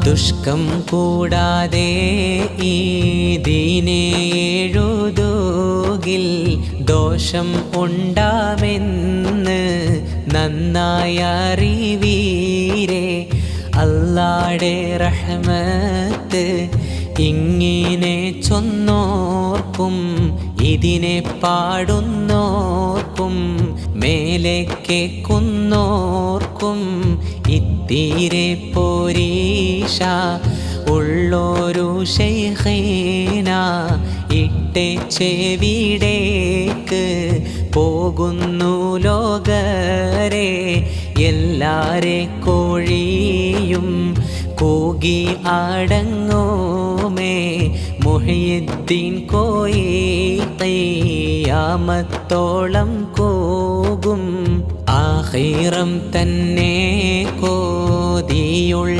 ദുഷ്കം കൂടാതെ ഈ ദീനെ എഴുതുകിൽ ദോഷം ഉണ്ടാമെന്ന് നന്നായി അറിവീരേ. അല്ലാഹുടെ റഹ്മത്ത് ഇങ്ങനെ ചൊന്നോർക്കും ഇതിനെ പാടുന്നോർക്കും മേലെ കേൾക്കുന്നോർക്കും ഇത്തീരെ പോരീഷ ഉള്ളൊരു ശൈഖീന ഇട്ടെ ചെവിടേക്ക് പോകുന്നു ലോകരെ എല്ലാരെ കോഴിയും കൂകി അടങ്ങോമേ മുഹ്യിദ്ദീൻ കോയി ഖിയാമത്തോളം കൂകും ആഖിറം തന്നെ കോതിയുള്ള